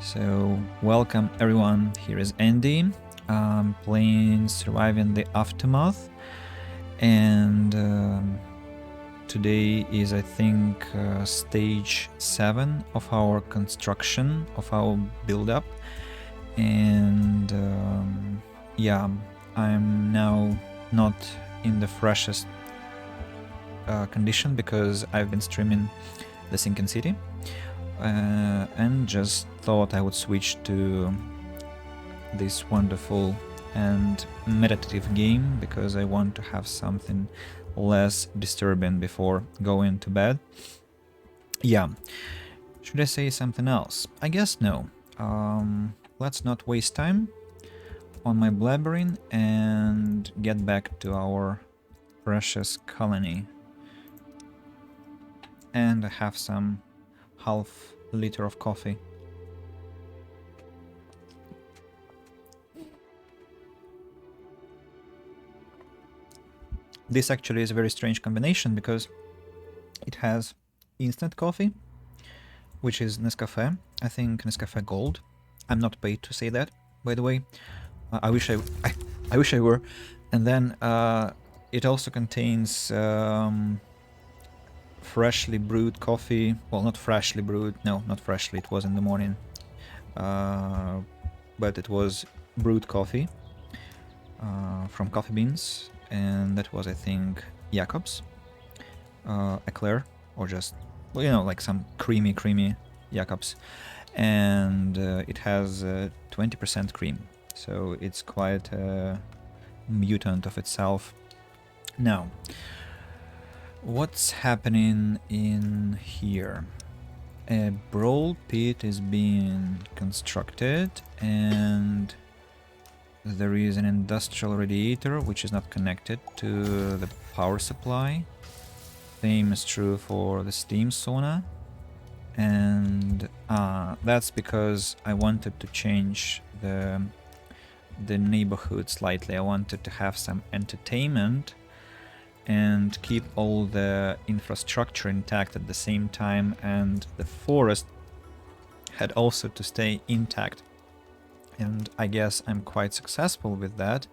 So, welcome everyone, here is Andy. I'm playing Surviving the Aftermath, and today is, I think, stage 7 of our construction, of our build-up. And yeah, I'm now not in the freshest condition because I've been streaming the Sinking City. And just thought I would switch to this wonderful and meditative game because I want to have something less disturbing before going to bed. Yeah, should I say something else? I guess no. Let's not waste time on my blabbering and get back to our precious colony. And I have some half-liter of coffee. This actually is a very strange combination because it has instant coffee, which is Nescafe. I think Nescafe Gold. I'm not paid to say that, by the way. I wish I were. And then it also contains freshly brewed coffee. Well, not freshly brewed. No, not freshly. It was in the morning. But it was brewed coffee from coffee beans. And that was, I think, Jacobs. Eclair. Or just, well, you know, like some creamy Jacobs. And it has 20% cream. So it's quite a mutant of itself. Now, what's happening in here? A brawl pit is being constructed, and there is an industrial radiator which is not connected to the power supply. Same is true for the steam sauna. And that's because I wanted to change the neighborhood slightly. I wanted to have some entertainment and keep all the infrastructure intact at the same time, and the forest had also to stay intact. And I guess I'm quite successful with that.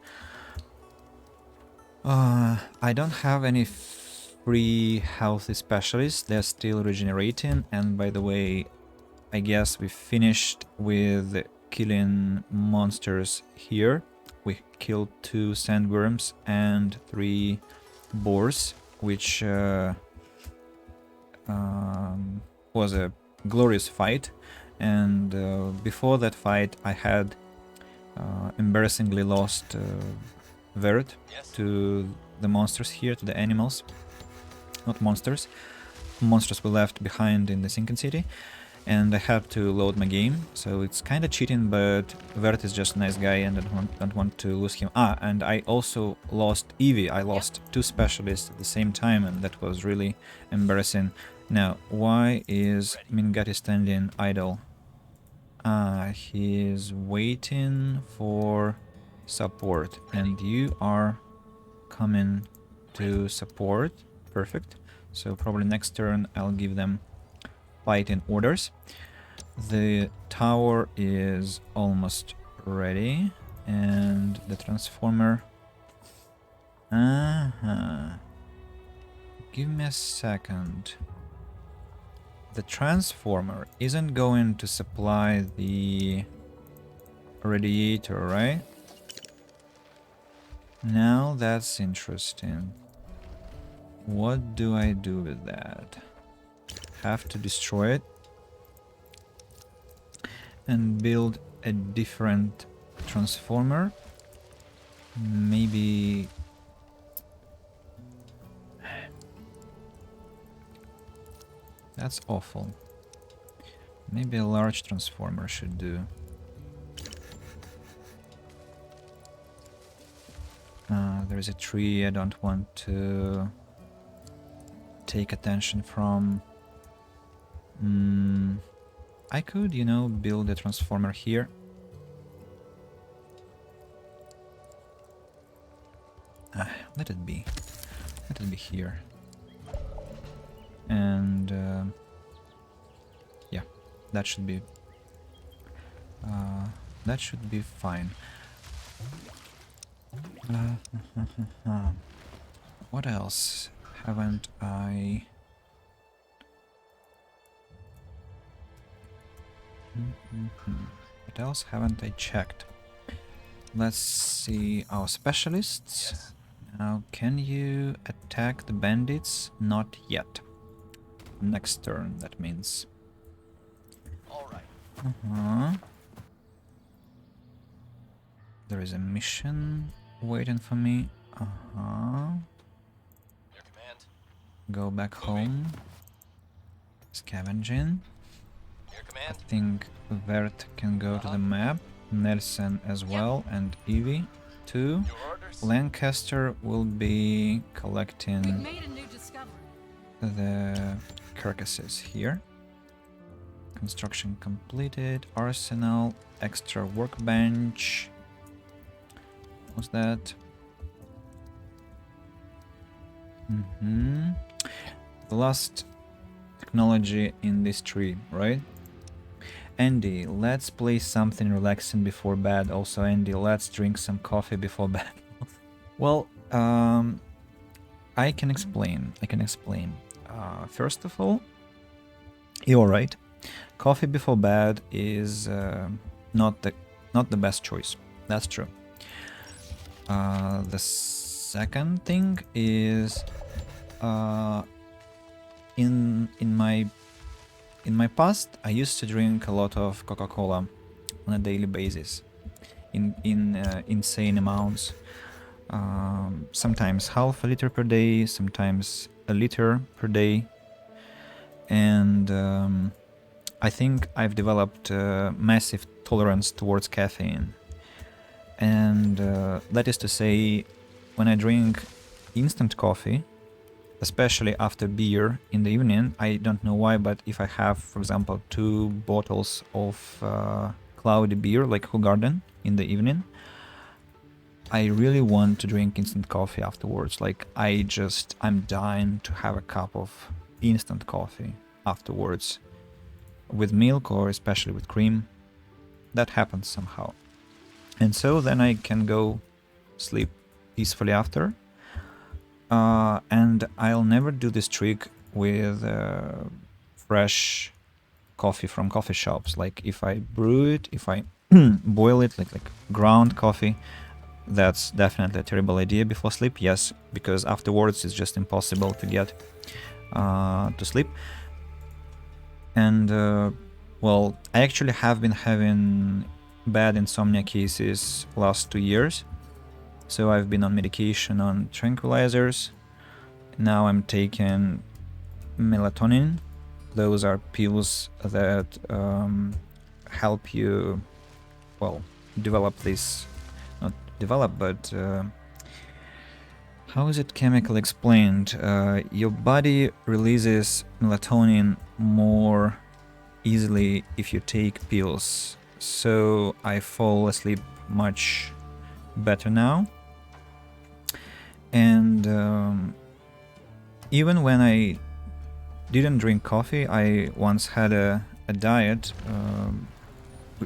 I don't have any free healthy specialists, they're still regenerating, and by the way, I guess we finished with killing monsters here. We killed 2 sandworms and 3 boars, which was a glorious fight. And before that fight I had embarrassingly lost Vert to the monsters here, to the animals. Not monsters. Monsters were left behind in the Sinking City, and I had to load my game, so it's kind of cheating, but Vert is just a nice guy and I don't want to lose him. And I also lost Evie. I lost 2 specialists at the same time, and that was really embarrassing. Now, why is Mingati standing idle? He's waiting for support, and you are coming to support. Perfect. So probably next turn I'll give them fighting orders. The tower is almost ready, and the transformer... Give me a second. The transformer isn't going to supply the radiator, right? Now that's interesting. What do I do with that? Have to destroy it and build a different transformer. Maybe... That's awful. Maybe a large transformer should do. There's a tree I don't want to take attention from. I could, you know, build a transformer here. Let it be. Let it be here. And yeah, that should be That should be fine. What else haven't I... What else haven't I checked? Let's see our specialists. Yes. Now, can you attack the bandits? Not yet. Next turn, that means. All right. Uh-huh. There is a mission waiting for me. Uh-huh. Your command. Go back home. Scavenging. Your I command. think Vert can go to the map. Nelson as well, and Evie too. Your orders. Lancaster will be We've collecting made a new discovery. the carcasses here. Construction completed. Arsenal. Extra workbench. What's that? The last technology in this tree, right? Andy, let's play something relaxing before bed. Also, Andy, let's drink some coffee before bed. Well, I can explain. First of all, you're right. Coffee before bed is not the best choice. That's true. The second thing is in my past, I used to drink a lot of Coca-Cola on a daily basis, in insane amounts. Sometimes half a liter per day, sometimes a liter per day, and I think I've developed a massive tolerance towards caffeine. And that is to say, when I drink instant coffee, especially after beer in the evening, I don't know why, but if I have, for example, 2 bottles of cloudy beer, like Hoegaarden, in the evening, I really want to drink instant coffee afterwards. Like, I'm dying to have a cup of instant coffee afterwards, with milk or especially with cream. That happens somehow. And so then I can go sleep peacefully after. And I'll never do this trick with fresh coffee from coffee shops. Like, if I brew it, if I boil it, like ground coffee, that's definitely a terrible idea before sleep. Yes, because afterwards it's just impossible to get to sleep. And well, I actually have been having bad insomnia cases last 2 years. So I've been on medication, on tranquilizers. Now I'm taking melatonin. Those are pills that help you, well, develop this, not develop, but how is it chemically explained? Your body releases melatonin more easily if you take pills. So I fall asleep much better now. And even when I didn't drink coffee, I once had a diet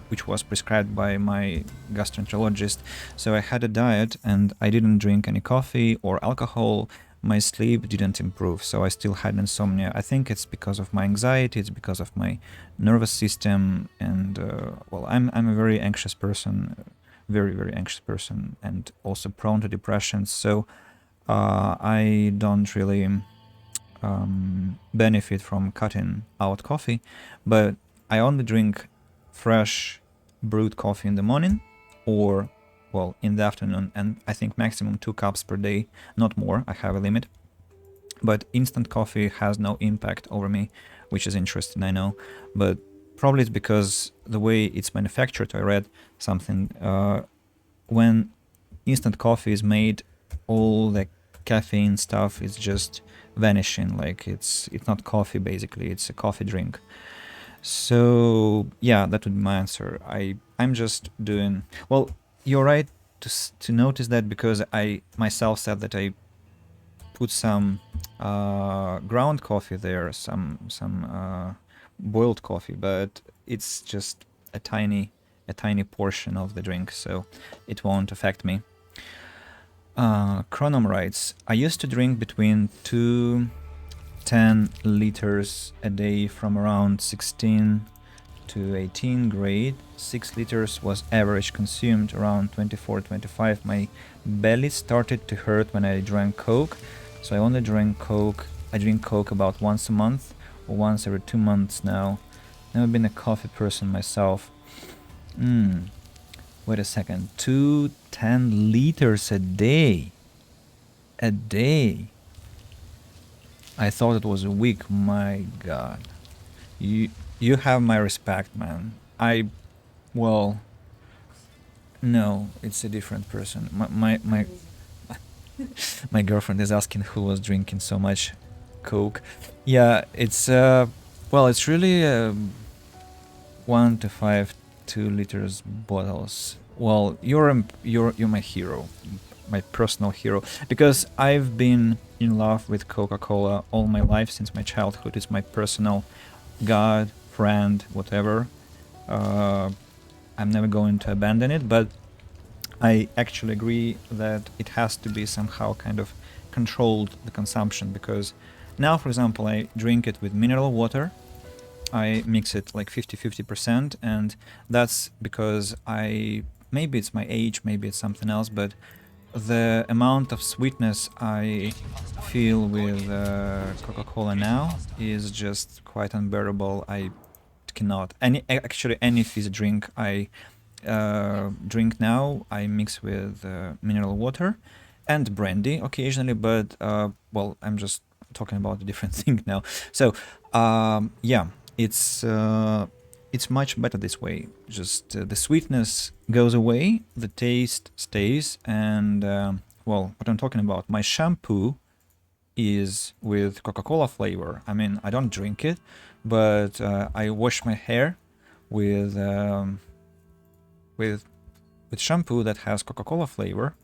which was prescribed by my gastroenterologist. So I had a diet and I didn't drink any coffee or alcohol. My sleep didn't improve, so I still had insomnia. I think it's because of my anxiety, it's because of my nervous system, and well, I'm a very anxious person, very anxious person, and also prone to depression. So I don't really benefit from cutting out coffee, but I only drink fresh brewed coffee in the morning, or, well, in the afternoon, and I think maximum 2 cups per day, not more. I have a limit. But instant coffee has no impact over me, which is interesting, I know. But probably it's because the way it's manufactured. I read something, when instant coffee is made, all the caffeine stuff is just vanishing. Like, it's not coffee, basically, it's a coffee drink. So yeah, that would be my answer. I'm just doing, well, you're right to notice that, because I myself said that I put some ground coffee there, some boiled coffee, but it's just a tiny a tiny portion of the drink, so it won't affect me. Chronom writes, I used to drink between 2-10 liters a day from around 16 to 18 grade. 6 liters was average consumed around 24-25. My belly started to hurt when I drank Coke, so I only drink Coke. I drink Coke about once a month or once every 2 months now. Never been a coffee person myself. Wait a second. 2-10 liters a day. A day. I thought it was a week. My God. You have my respect, man. Well, no, it's a different person. My girlfriend is asking who was drinking so much Coke. Yeah, it's well, it's really 1 to 5 2 liters bottles. Well, you're my hero, my personal hero, because I've been in love with Coca-Cola all my life since my childhood. It's my personal god, friend, whatever. I'm never going to abandon it, but I actually agree that it has to be somehow kind of controlled, the consumption, because now, for example, I drink it with mineral water. I mix it like 50-50%, and that's because maybe it's my age, maybe it's something else, but the amount of sweetness I feel with Coca-Cola now is just quite unbearable. I cannot. Actually, any fizzy drink I drink now, I mix with mineral water and brandy occasionally, but well, I'm just talking about a different thing now. So yeah, it's much better this way. Just the sweetness goes away, the taste stays, and well, what I'm talking about, my shampoo is with Coca-Cola flavor. I mean, I don't drink it, but I wash my hair with with shampoo that has Coca-Cola flavor,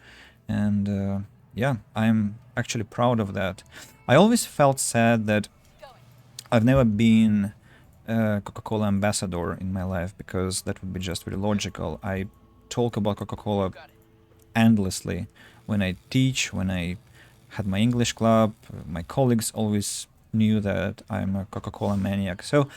and yeah, I'm actually proud of that. I always felt sad that I've never been a Coca-Cola ambassador in my life, because that would be just very logical. I talk about Coca-Cola endlessly when I teach, when I had my English club. My colleagues always knew that I'm a Coca-Cola maniac. So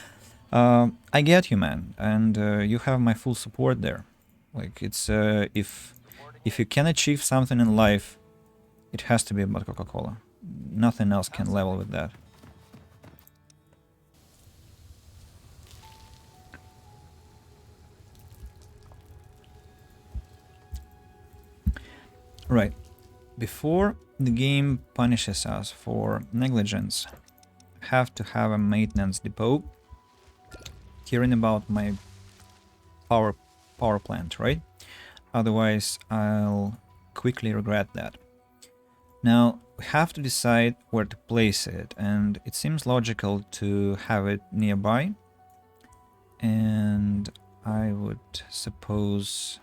I get you, man, and you have my full support there. Like, it's if you can achieve something in life, it has to be about Coca-Cola. Nothing else can level with that. Right. Before the game punishes us for negligence, have to have a maintenance depot. Hearing about my power plant, right? Otherwise, I'll quickly regret that. Now, we have to decide where to place it, and it seems logical to have it nearby. And I would suppose...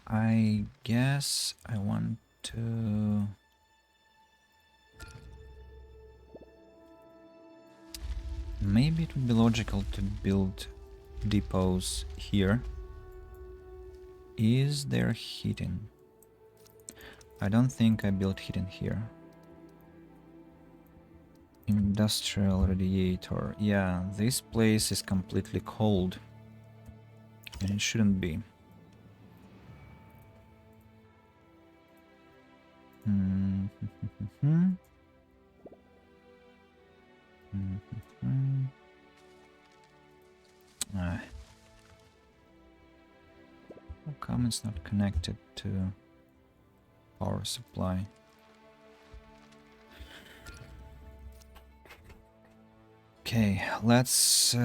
I guess I want to... Maybe it would be logical to build depots here. Is there heating? I don't think I built heating here. Industrial radiator. Yeah, this place is completely cold. And it shouldn't be. How come it's not connected to power supply? Okay, let's...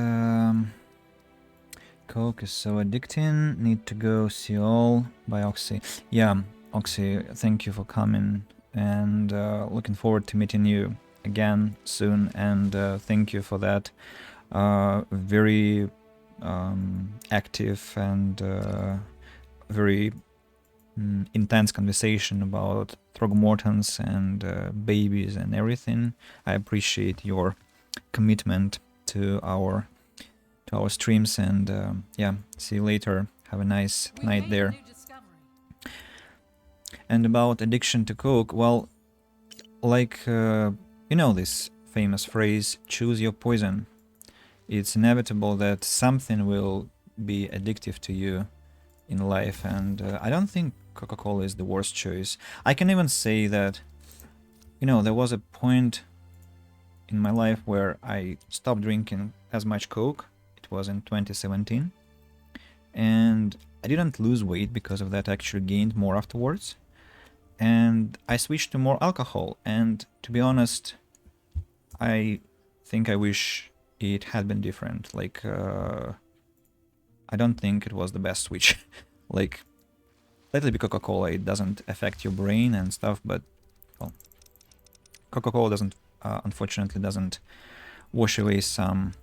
Coke is so addicting. Need to go see all by Oxy. Yeah, Oxy, thank you for coming, and looking forward to meeting you again soon, and thank you for that very active and very intense conversation about Throgmortons and babies and everything. I appreciate your commitment to our streams, and yeah, see you later. Have a nice night there. And about addiction to coke, well, like you know this famous phrase, choose your poison. It's inevitable that something will be addictive to you in life, and I don't think Coca-Cola is the worst choice. I can even say that, you know, there was a point in my life where I stopped drinking as much Coke. It was in 2017, and I didn't lose weight because of that. I actually gained more afterwards, and I switched to more alcohol, and to be honest, I think I wish it had been different. Like I don't think it was the best switch. Like, let it be Coca-Cola, it doesn't affect your brain and stuff, but well, Coca-Cola doesn't unfortunately doesn't wash away some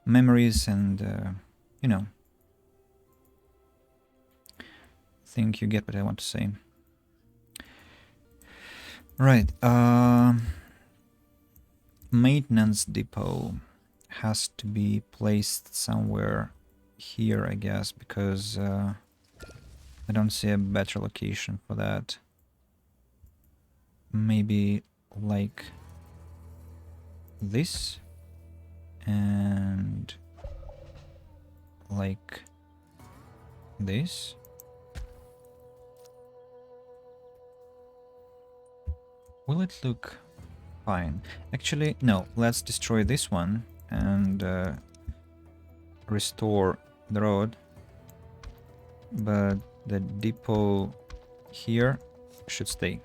memories, and you know, think you get what I want to say. Right, maintenance depot has to be placed somewhere here, I guess, because I don't see a better location for that. Maybe like this, and like this. Will it look fine? Actually, no, let's destroy this one and restore the road, but the depot here should stay,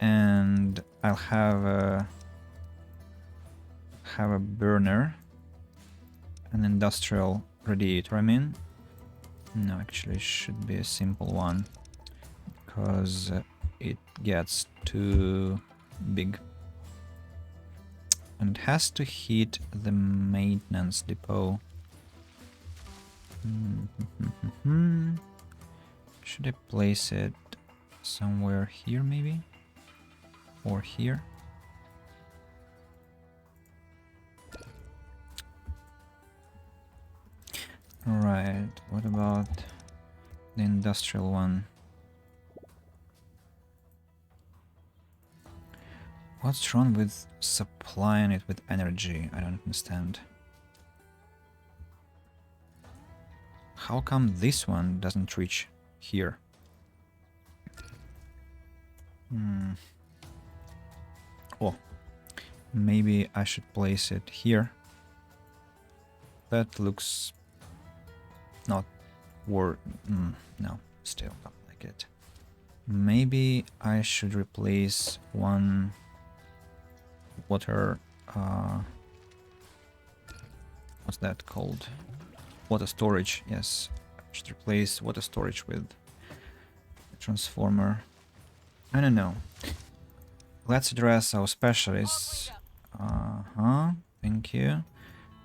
and I'll have a burner, an industrial radiator, I mean. No, actually it should be a simple one, because it gets too big. And it has to heat the maintenance depot. Should I place it somewhere here, maybe? Or here? Right, what about the industrial one? What's wrong with supplying it with energy? I don't understand. How come this one doesn't reach here? Oh, maybe I should place it here. That looks not no, still not like it. Maybe I should replace one water, what's that called? Water storage, yes. I should replace water storage with a transformer. I don't know. Let's address our specialists. Thank you.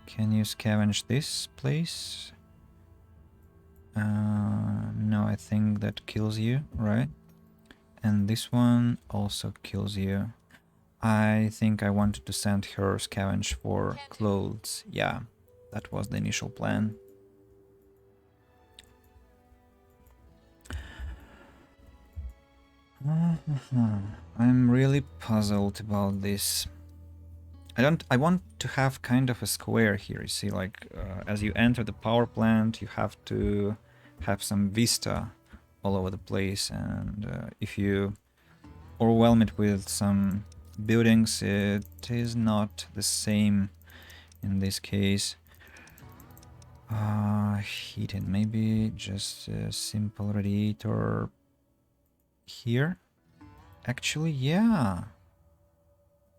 Can you scavenge this place? No, I think that kills you, right? And this one also kills you. I think I wanted to send her scavenge for clothes. Yeah, that was the initial plan. I'm really puzzled about this. I want to have kind of a square here, you see, like as you enter the power plant, you have to have some vista all over the place, and if you overwhelm it with some buildings, it is not the same in this case. Heating, maybe just a simple radiator here. Actually, yeah,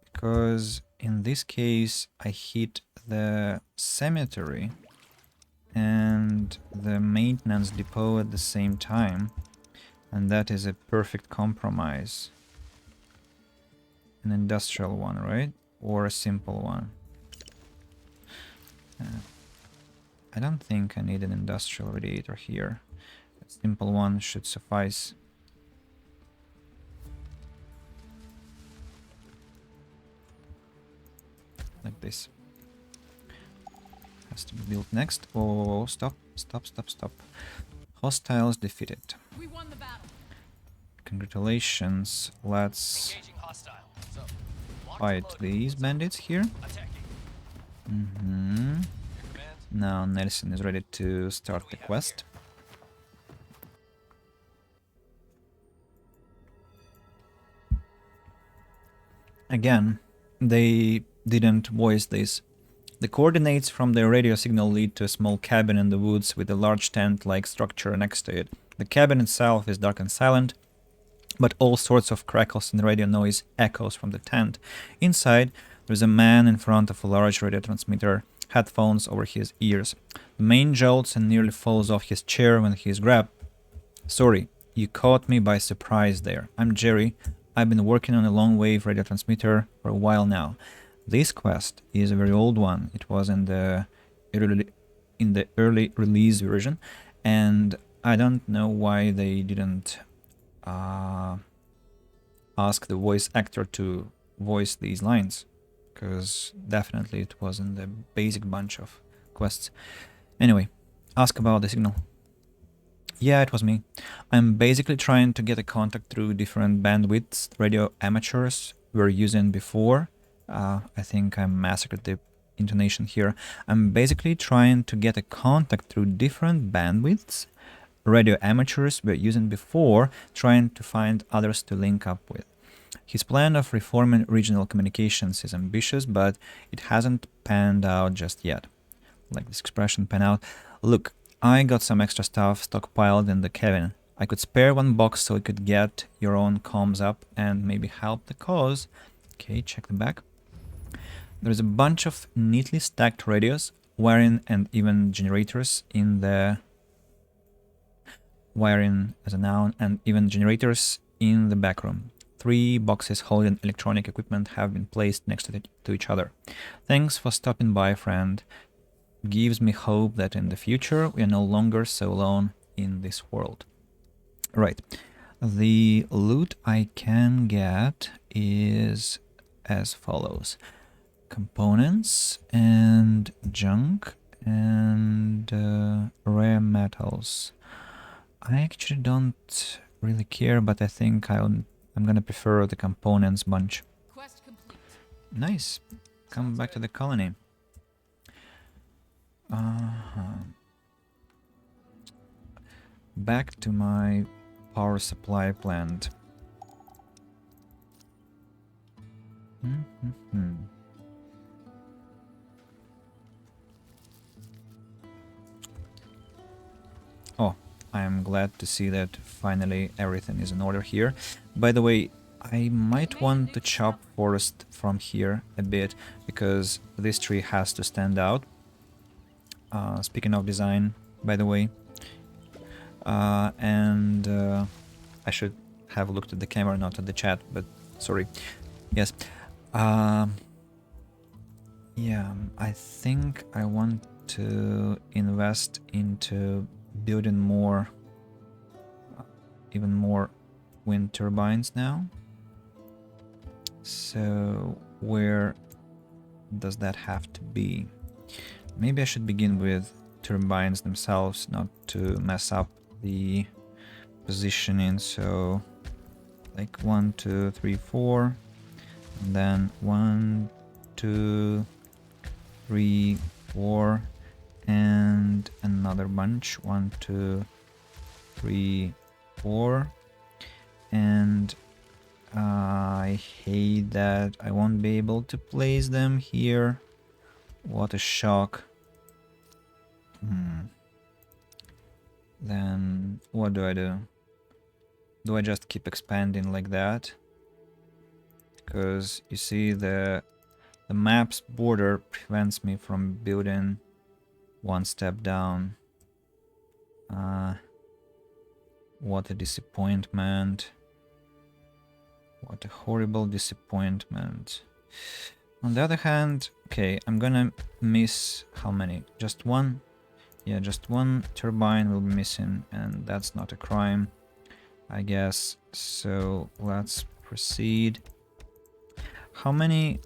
because in this case I heat the cemetery and the maintenance depot at the same time, and that is a perfect compromise. an industrial one, right? Or a simple one. I don't think I need an industrial radiator here. A simple one should suffice. Like this. Has to be built next. Oh, stop, stop, stop, stop. Hostiles defeated. We won the battle. Congratulations. Let's Engaging hostile. So, locked and fight loaded. these What's up? bandits here. Attacking. Mm-hmm. Your command. Now Nelson is ready to start What the do we have quest. Again, they didn't voice this. The coordinates from the radio signal lead to a small cabin in the woods with a large tent-like structure next to it. The cabin itself is dark and silent, but all sorts of crackles and radio noise echoes from the tent. Inside, there's a man in front of a large radio transmitter, headphones over his ears. The man jolts and nearly falls off his chair when he is grabbed. Sorry, you caught me by surprise there. I'm Jerry. I've been working on a long-wave radio transmitter for a while now. This quest is a very old one. It was in the early release version, and I don't know why they didn't ask the voice actor to voice these lines, because definitely it was in the basic bunch of quests. Anyway, ask about the signal. Yeah, it was me. I'm basically trying to get a contact through different bandwidths radio amateurs were using before. I think I massacred the intonation here. I'm basically trying to get a contact through different bandwidths radio amateurs were using before, trying to find others to link up with. His plan of reforming regional communications is ambitious, but it hasn't panned out just yet. Like this expression, pan out. Look, I got some extra stuff stockpiled in the cabin. I could spare one box so we could get your own comms up and maybe help the cause. Okay, check the back. There's a bunch of neatly stacked radios, wiring and even generators in the wiring as a noun and even generators in the back room. 3 boxes holding electronic equipment have been placed next to each other. Thanks for stopping by, friend. Gives me hope that in the future we are no longer so alone in this world. Right. The loot I can get is as follows. Components and junk and rare metals. I actually don't really care, but I think I'm gonna prefer the components bunch. Quest complete. Nice. Come back to the colony. Back to my power supply plant. Oh, I'm glad to see that finally everything is in order here. By the way, I might want to chop forest from here a bit, because this tree has to stand out. Speaking of design, by the way, and I should have looked at the camera, not at the chat, but sorry. Yes. Yeah, I think I want to invest into building more, even more wind turbines now. So where does that have to be? Maybe I should begin with turbines themselves, not to mess up the positioning. So like 1, 2, 3, 4, and then 1, 2, 3, 4, and another bunch. 1, 2, 3, 4, and I hate that I won't be able to place them here. What a shock. Then what do I do? Do I just keep expanding like that? Because you see the map's border prevents me from building one step down. What a disappointment. What a horrible disappointment. On the other hand, okay, I'm gonna miss how many? Just one? Yeah, just one turbine will be missing, and that's not a crime, I guess. So let's proceed. How many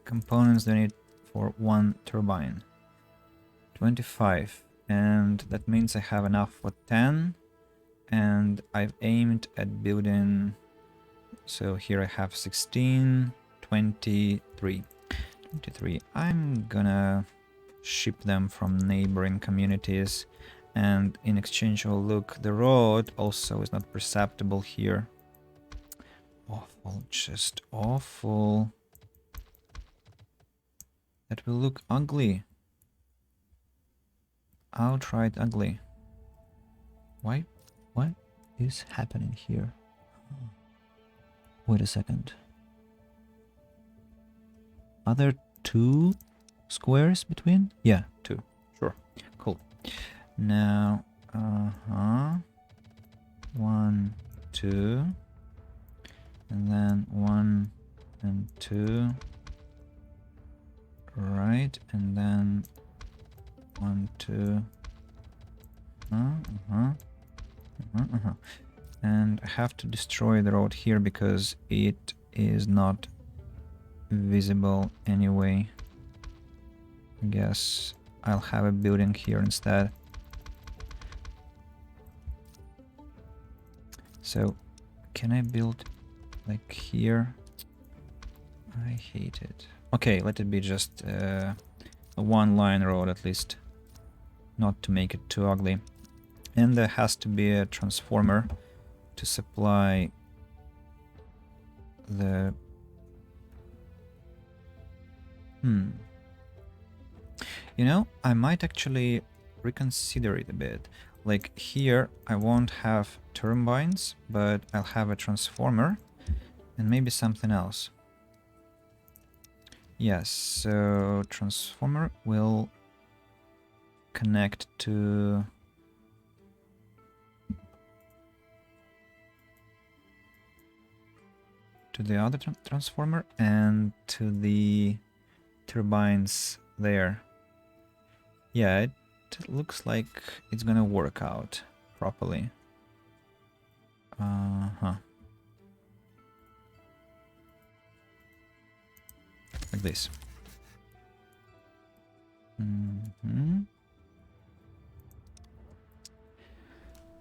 components do I need for one turbine? 25. And that means I have enough for 10. And I've aimed at building... So here I have 16, 23. 23. I'm gonna ship them from neighboring communities. And in exchange, oh look, the road also is not perceptible here. Awful, just awful. That will look ugly. Outright ugly. Why? What is happening here? Wait a second. Are there 2 squares between? Yeah, 2. Sure. Cool. Now, 1, 2. And then 1 and 2. Right. And then 1, 2. And I have to destroy the road here because it is not visible anyway. I guess I'll have a building here instead. So, can I build like here? I hate it. Okay, let it be just a one-line road at least. Not to make it too ugly. And there has to be a transformer to supply the... You know, I might actually reconsider it a bit. Like here, I won't have turbines, but I'll have a transformer and maybe something else. Yes, so transformer will connect to... the other transformer and to the turbines there. Yeah, it looks like it's gonna work out properly. Like this.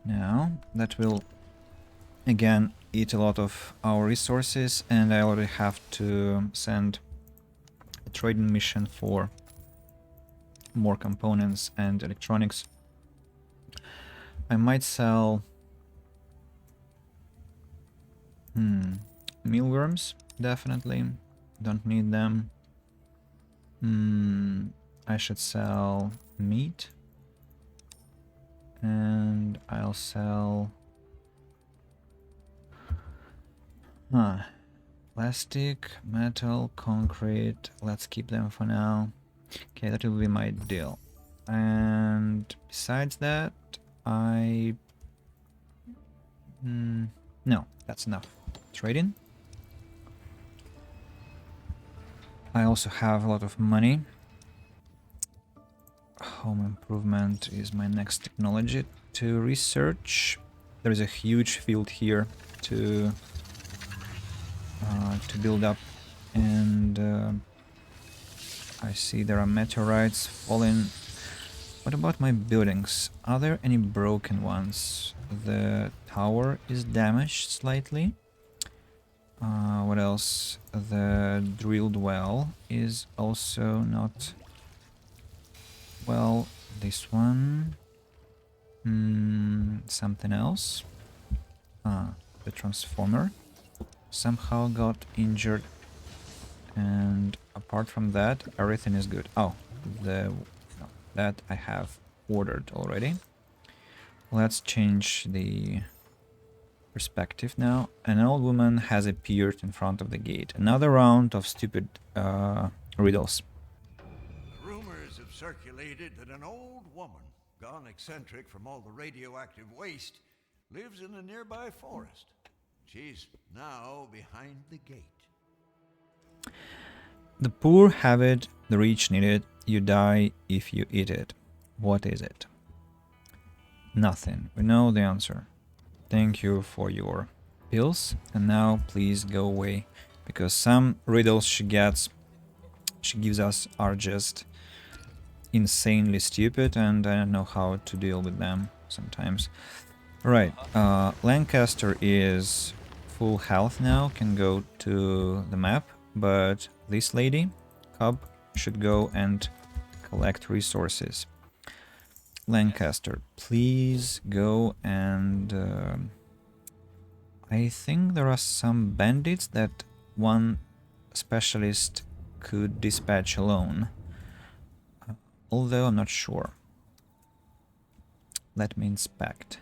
Now, that will again eat a lot of our resources, and I already have to send a trading mission for more components and electronics. I might sell mealworms, definitely. Don't need them. I should sell meat. And I'll sell... plastic, metal, concrete. Let's keep them for now. Okay, that will be my deal. And besides that, no, that's enough. Trading. I also have a lot of money. Home improvement is my next technology to research. There is a huge field here to build up, and I see there are meteorites falling. What about my buildings? Are there any broken ones? The tower is damaged slightly. What else? The drilled well is also not... Well, this one... something else? The transformer somehow got injured. And apart from that, everything is good. Oh, that I have ordered already. Let's change the perspective now. An old woman has appeared in front of the gate. Another round of stupid riddles. Rumors have circulated that an old woman, gone eccentric from all the radioactive waste, lives in a nearby forest. She's now behind the gate. The poor have it, the rich need it. You die if you eat it. What is it? Nothing. We know the answer. Thank you for your pills. And now please go away. Because some riddles she gives us are just insanely stupid and I don't know how to deal with them sometimes. Right, Lancaster is full health now, can go to the map, but this lady, Cub, should go and collect resources. Lancaster, please go and... I think there are some bandits that one specialist could dispatch alone. Although I'm not sure. Let me inspect.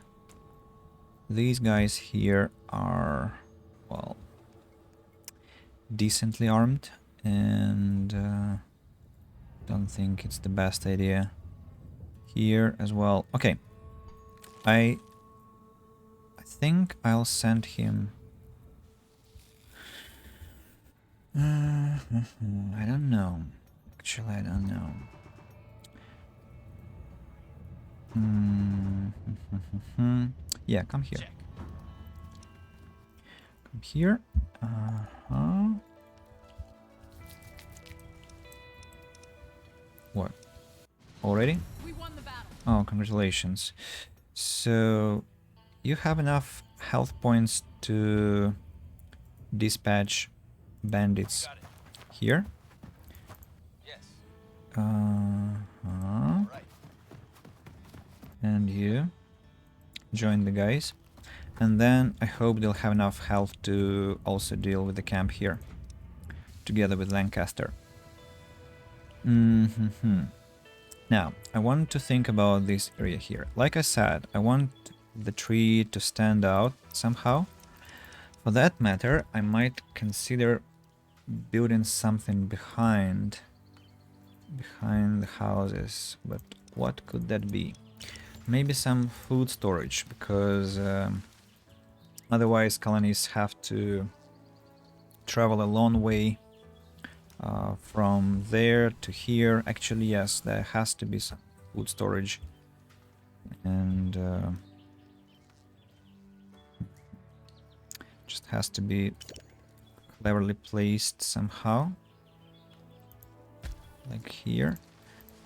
These guys here are, well, decently armed, and don't think it's the best idea. Here as well. Okay, I think I'll send him. I don't know. Actually, I don't know. Yeah, come here. Check. Come here. Uh-huh. What? Already? We won the battle. Oh, congratulations. So, you have enough health points to dispatch bandits Got it. here. Yes. Uh-huh. Right. And you join the guys. And then I hope they'll have enough health to also deal with the camp here. Together with Lancaster. Now, I want to think about this area here. Like I said, I want the tree to stand out somehow. For that matter, I might consider building something behind the houses. But what could that be? Maybe some food storage, because otherwise colonies have to travel a long way from there to here. Actually, yes, there has to be some food storage, and just has to be cleverly placed somehow, like here.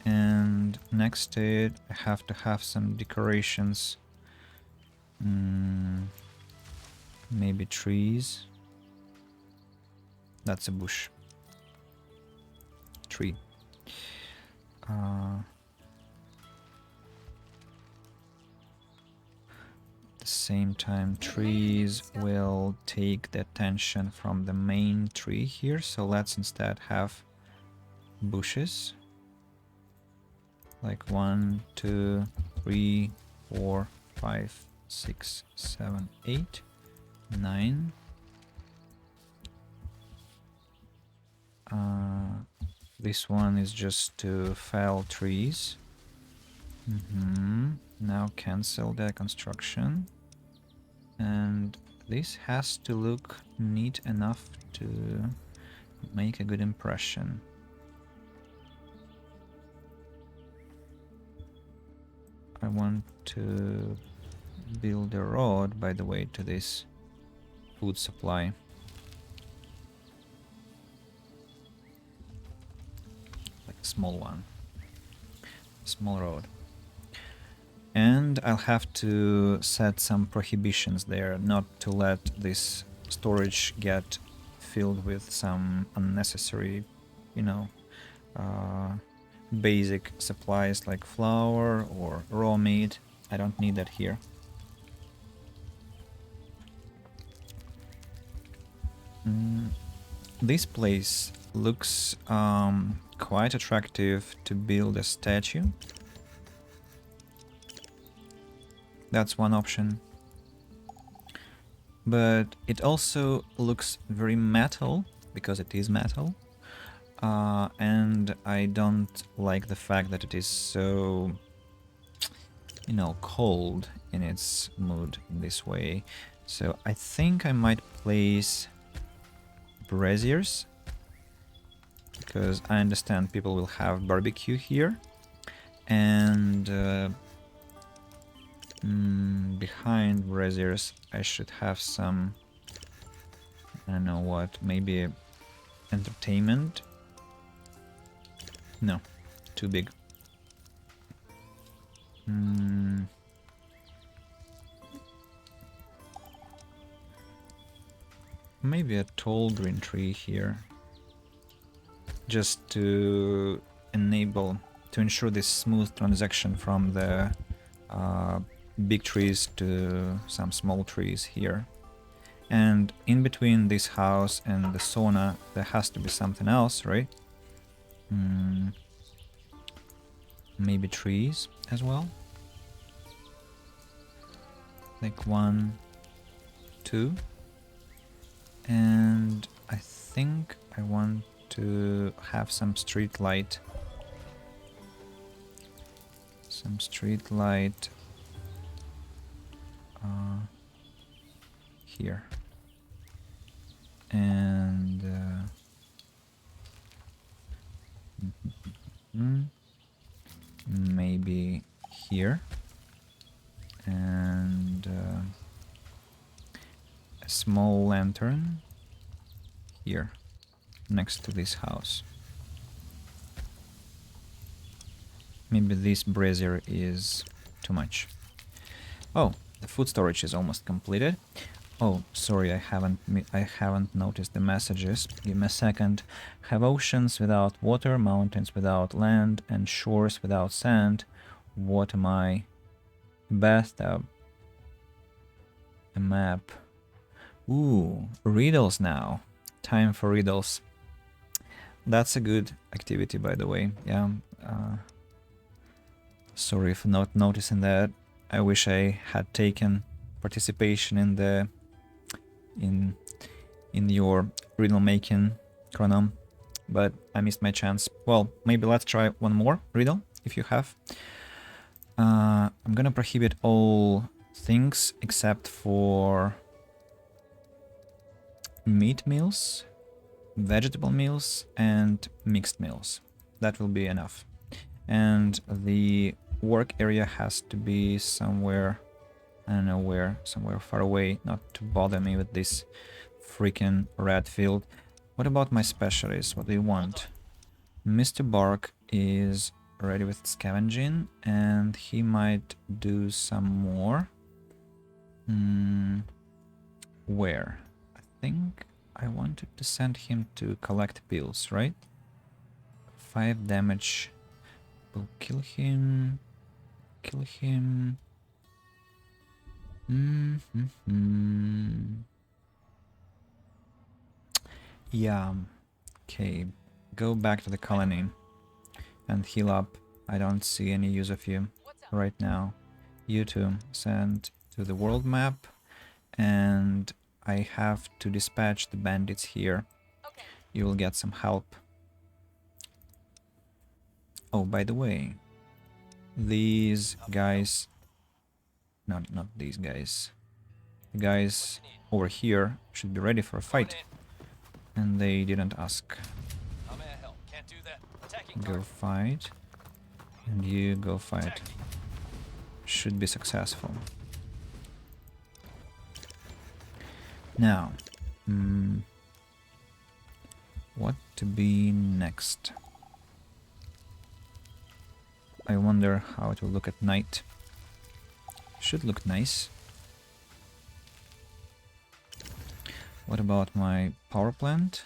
And next to it, I have to have some decorations. Maybe trees. That's a bush. Tree. At the same time, trees will take the attention from the main tree here, so let's instead have bushes. Like 1, 2, 3, 4, 5, 6, 7, 8, 9. This one is just to fell trees. Now cancel the construction. And this has to look neat enough to make a good impression. I want to build a road, by the way, to this food supply. Like a small one. Small road. And I'll have to set some prohibitions there, not to let this storage get filled with some unnecessary, you know, basic supplies like flour or raw meat. I don't need that here. This place looks quite attractive to build a statue. That's one option. But it also looks very metal, because it is metal. And I don't like the fact that it is so, you know, cold in its mood in this way. So I think I might place braziers, because I understand people will have barbecue here. And behind braziers I should have some, I don't know what, maybe entertainment. No, too big. Maybe a tall green tree here, just to ensure this smooth transaction from the big trees to some small trees here. And in between this house and the sauna there has to be something else, right? Maybe trees as well, like 1, 2. And I think I want to have some street light. Here. And maybe here. And a small lantern here, next to this house. Maybe this brazier is too much. Oh, the food storage is almost completed. Oh, sorry, I haven't noticed the messages. Give me a second. Have oceans without water, mountains without land, and shores without sand. What am I? Bathtub. A map. Ooh, riddles now. Time for riddles. That's a good activity, by the way. Yeah. Sorry for not noticing that. I wish I had taken participation in your riddle making, Chronom, but I missed my chance. Well, maybe let's try one more riddle if you have. I'm gonna prohibit all things except for meat meals, vegetable meals, and mixed meals. That will be enough. And the work area has to be somewhere, I don't know where, somewhere far away, not to bother me with this freaking red field. What about my specialties? What do you want? Mr. Bark is ready with scavenging, and he might do some more. Where? I think I wanted to send him to collect pills, right? 5 damage will kill him. Kill him. Yeah. Okay. Go back to the colony and heal up. I don't see any use of you right now. You two, send to the world map, and I have to dispatch the bandits here. Okay. You will get some help. Oh, by the way, these guys... not these guys. The guys over here should be ready for a fight. And they didn't ask. I'm at help. Can't do that. Attacking Go target. fight. And you go fight. Should be successful. Now, what to be next? I wonder how it will look at night. Should look nice. What about my power plant?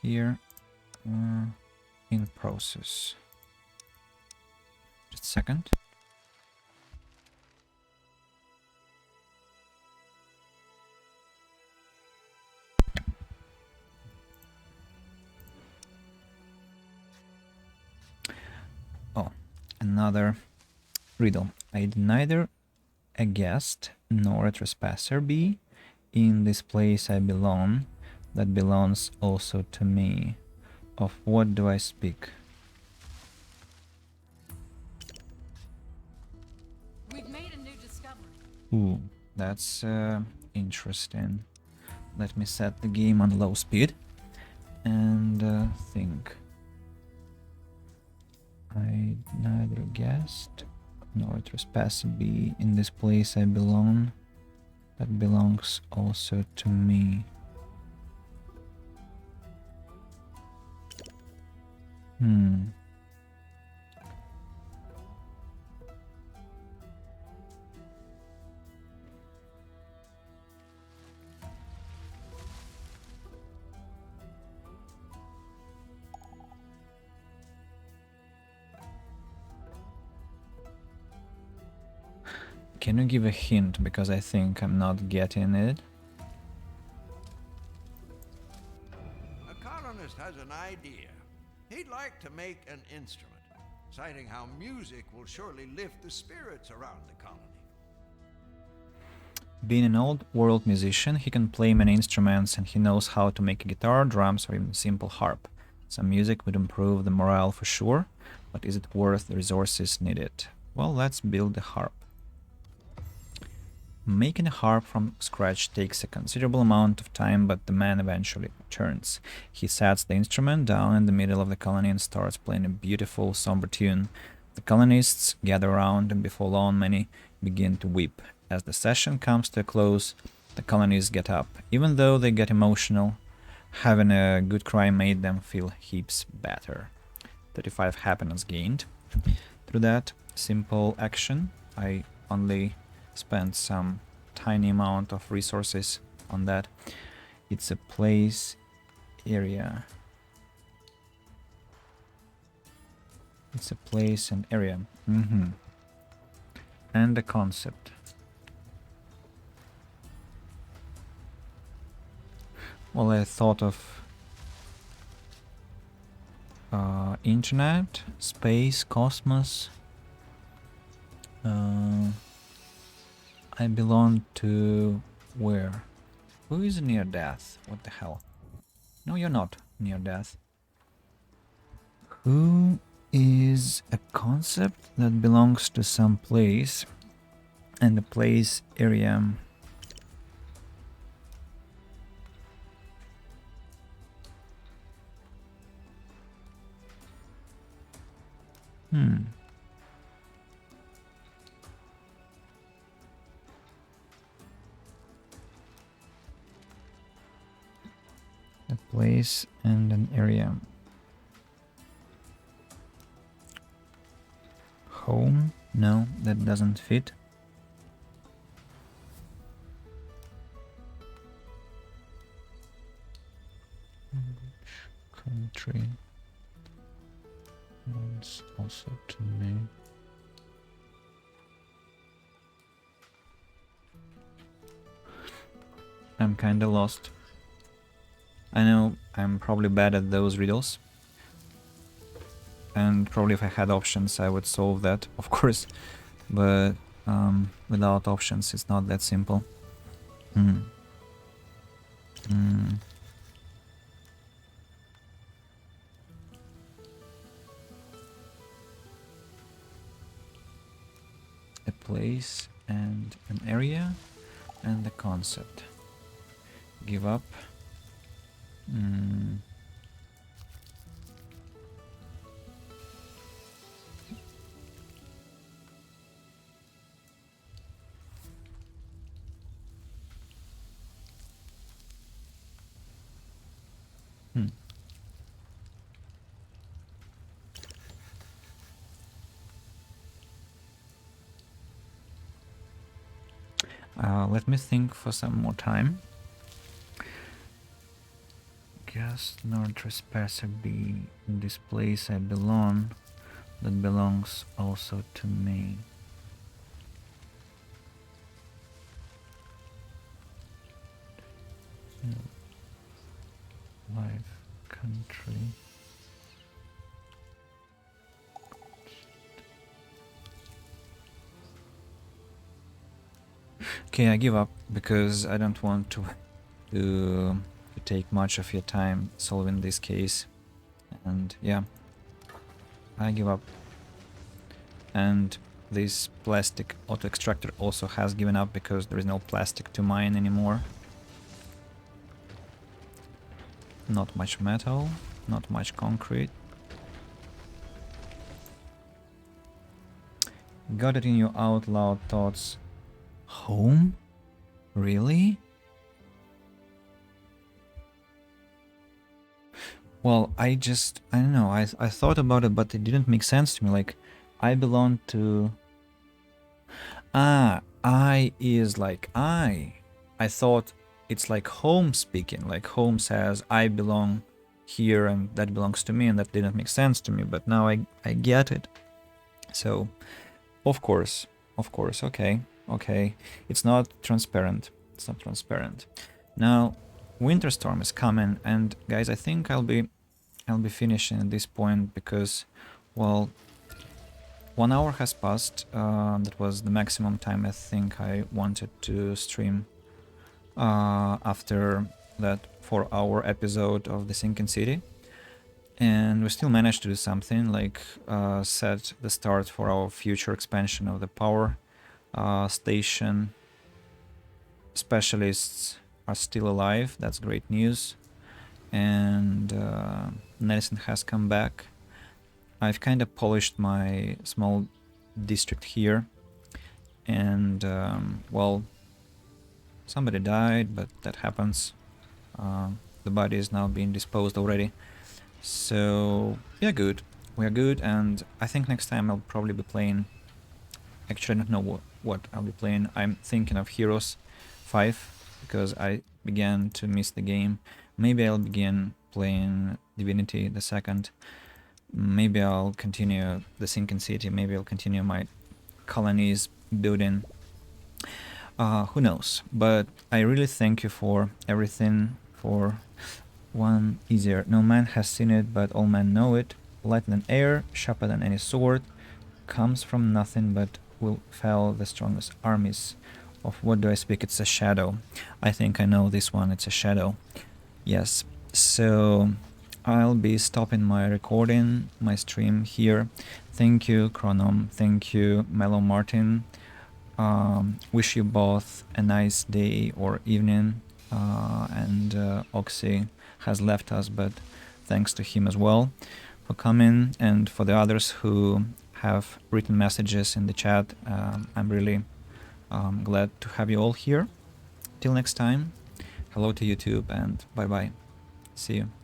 Here, in process. Just a second. Oh, another riddle. I'd neither a guest nor a trespasser be. In this place I belong, that belongs also to me. Of what do I speak? Ooh, that's interesting. Let me set the game on low speed and think. I neither guessed nor trespass be in this place I belong. That belongs also to me. Hmm. Can you give a hint, because I think I'm not getting it? A colonist has an idea. He'd like to make an instrument, citing how music will surely lift the spirits around the colony. Being an old world musician, he can play many instruments and he knows how to make a guitar, drums, or even a simple harp. Some music would improve the morale for sure, but is it worth the resources needed? Well, let's build the harp. Making a harp from scratch takes a considerable amount of time, but the man eventually returns. He sets the instrument down in the middle of the colony and starts playing a beautiful, somber tune. The colonists gather around, and before long many begin to weep. As the session comes to a close, the colonists get up. Even though they get emotional, having a good cry made them feel heaps better. 35 happiness gained. Through that simple action, I only spent some tiny amount of resources on that. It's a place area. It's a place and area. And a concept. Well, I thought of internet, space, cosmos. I belong to where? Who is near death? What the hell? No, you're not near death. Who is a concept that belongs to some place and the place area? A place and an area. Home? No, that doesn't fit. Country. Belongs also to me. I'm kinda lost. I know I'm probably bad at those riddles. And probably if I had options I would solve that, of course. But without options it's not that simple. A place and an area and the concept. Give up. Let me think for some more time. Guest nor trespasser be in this place I belong, that belongs also to me. Life, country. Okay, I give up because I don't want to take much of your time solving this case. And yeah, I give up. And this plastic auto extractor also has given up because there is no plastic to mine anymore. Not much metal, not much concrete. Got it in your out loud thoughts. Home? Really? Well, I don't know, I thought about it, but it didn't make sense to me. Like, I belong to... Ah, I is like I. I thought it's like home speaking, like home says I belong here and that belongs to me, and that didn't make sense to me, but now I get it. So, of course, okay, okay. It's not transparent. It's not transparent. Now, winter storm is coming, and guys, I think I'll be finishing at this point because, well, 1 hour has passed. That was the maximum time I think I wanted to stream after that 4-hour episode of The Sinking City. And we still managed to do something, like set the start for our future expansion of the power station. Specialists are still alive, that's great news. And Nelson has come back. I've kind of polished my small district here, and well, somebody died, but that happens. The body is now being disposed already. So we are good. We are good, and I think next time I'll probably be playing... Actually, I don't know what I'll be playing. I'm thinking of Heroes 5, because I began to miss the game. Maybe I'll begin playing Divinity the Second. Maybe I'll continue the Sinking City. Maybe I'll continue my colonies building. Who knows? But I really thank you for everything. For one easier. No man has seen it, but all men know it. Lighter than air, sharper than any sword, comes from nothing, but will fell the strongest armies. Of what do I speak? It's a shadow. I think I know this one. It's a shadow. Yes. So I'll be stopping my recording, my stream here. Thank you, Chronom. Thank you, Mellow Martin. Wish you both a nice day or evening. And Oxy has left us, but thanks to him as well for coming, and for the others who have written messages in the chat. I'm really glad to have you all here. Till next time, hello to YouTube, and bye bye. See you.